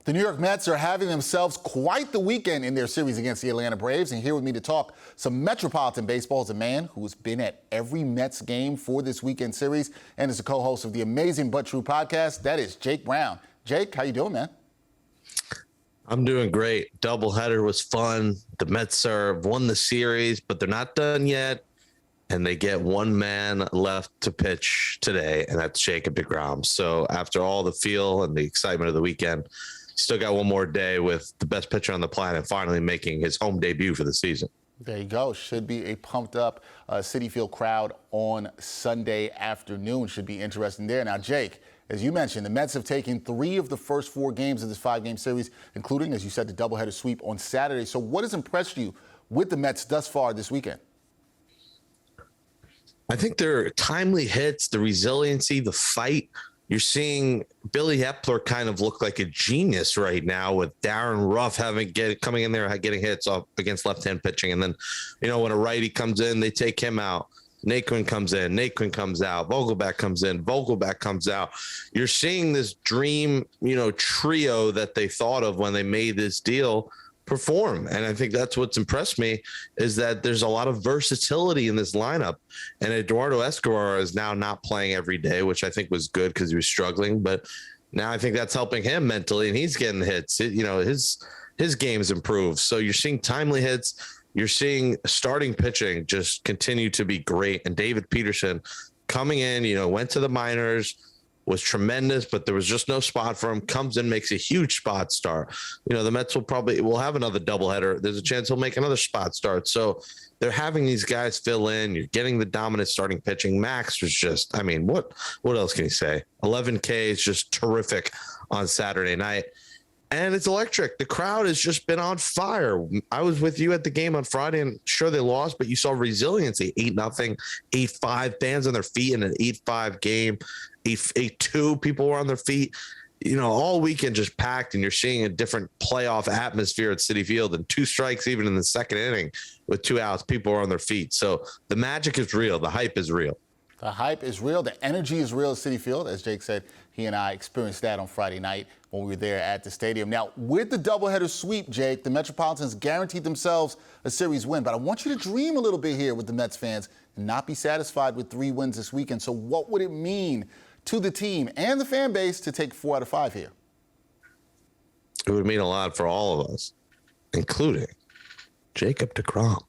The New York Mets are having themselves quite the weekend in their series against the Atlanta Braves. And here with me to talk some Metropolitan baseball is a man who's been at every Mets game for this weekend series and is the co-host of the Amazin But True Podcast. That is Jake Brown. Jake, how you doing, man? I'm doing great. Doubleheader was fun. The Mets won the series, but they're not done yet. And they get one man left to pitch today, and that's Jacob deGrom. So after all the feel and the excitement of the weekend, still got one more day with the best pitcher on the planet finally making his home debut for the season. There you go. Should be a pumped-up Citi Field crowd on Sunday afternoon. Should be interesting there. Now, Jake, as you mentioned, the Mets have taken 3 of the first 4 games of this 5-game series, including, as you said, the doubleheader sweep on Saturday. So what has impressed you with the Mets thus far this weekend? I think their timely hits, the resiliency, the fight. You're seeing Billy Epler kind of look like a genius right now with Darren Ruff coming in there, getting hits off against left-hand pitching. And then, when a righty comes in, they take him out. Naquin comes in, Naquin comes out, Vogelback comes in, Vogelback comes out. You're seeing this dream, trio that they thought of when they made this deal perform. And I think that's what's impressed me is that there's a lot of versatility in this lineup. And Eduardo Escobar is now not playing every day, which I think was good because he was struggling. But now I think that's helping him mentally, and he's getting hits. His game's improved. So you're seeing timely hits. You're seeing starting pitching just continue to be great. And David Peterson coming in, went to the minors, was tremendous, but there was just no spot for him. Comes in, makes a huge spot start. The Mets will have another doubleheader. There's a chance he'll make another spot start. So they're having these guys fill in. You're getting the dominant starting pitching. Max was just, what else can you say? 11 Ks, just terrific on Saturday night. And it's electric. The crowd has just been on fire. I was with you at the game on Friday, and sure, they lost, but you saw resiliency. 8-0, 8-5, fans on their feet in an 8-5 game. 8-2, people were on their feet. All weekend just packed, and you're seeing a different playoff atmosphere at Citi Field. And 2 strikes, even in the second inning, with 2 outs, people are on their feet. So the magic is real. The hype is real. The hype is real. The energy is real at Citi Field. As Jake said, he and I experienced that on Friday night when we were there at the stadium. Now, with the doubleheader sweep, Jake, the Metropolitans guaranteed themselves a series win. But I want you to dream a little bit here with the Mets fans and not be satisfied with 3 wins this weekend. So what would it mean to the team and the fan base to take 4 out of 5 here? It would mean a lot for all of us, including Jacob deGrom.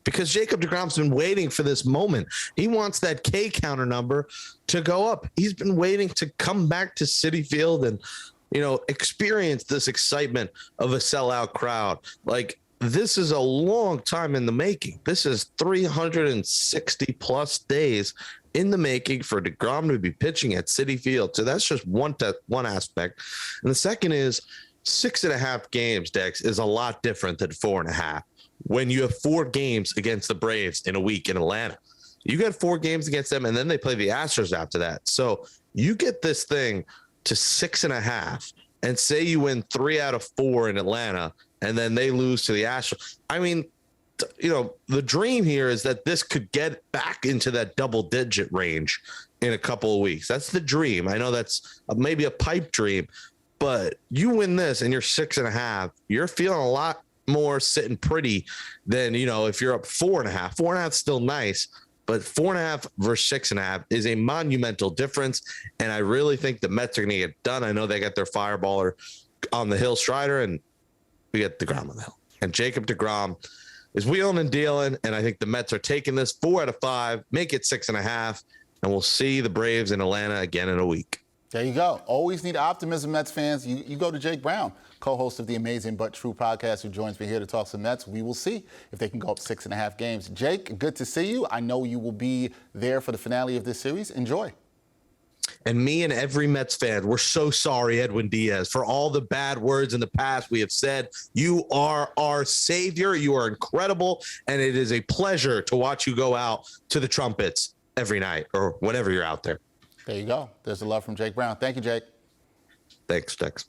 Because Jacob deGrom's been waiting for this moment. He wants that K counter number to go up. He's been waiting to come back to Citi Field and, experience this excitement of a sellout crowd. Like, this is a long time in the making. This is 360 plus days in the making for deGrom to be pitching at Citi Field. So that's just one aspect. And the second is 6.5 games, Dex, is a lot different than 4.5. When you have 4 games against the Braves in a week in Atlanta, you get 4 games against them, and then they play the Astros after that. So you get this thing to 6.5, and say you win 3 out of 4 in Atlanta, and then they lose to the Astros. The dream here is that this could get back into that double-digit range in a couple of weeks. That's the dream. I know that's maybe a pipe dream, but you win this and you're 6.5, you're feeling a lot more sitting pretty than, if you're up 4.5. 4.5 is still nice, but 4.5 versus 6.5 is a monumental difference. And I really think the Mets are going to get done. I know they got their fireballer on the hill, Strider, and we get deGrom on the hill. And Jacob deGrom is wheeling and dealing. And I think the Mets are taking this 4 out of 5, make it 6.5, and we'll see the Braves in Atlanta again in a week. There you go. Always need optimism, Mets fans. You go to Jake Brown, co-host of the Amazin But True Podcast, who joins me here to talk some Mets. We will see if they can go up 6.5 games. Jake, good to see you. I know you will be there for the finale of this series. Enjoy. And me and every Mets fan, we're so sorry, Edwin Diaz, for all the bad words in the past we have said. You are our savior. You are incredible. And it is a pleasure to watch you go out to the trumpets every night or whenever you're out there. There you go. There's the love from Jake Brown. Thank you, Jake. Thanks, Dex.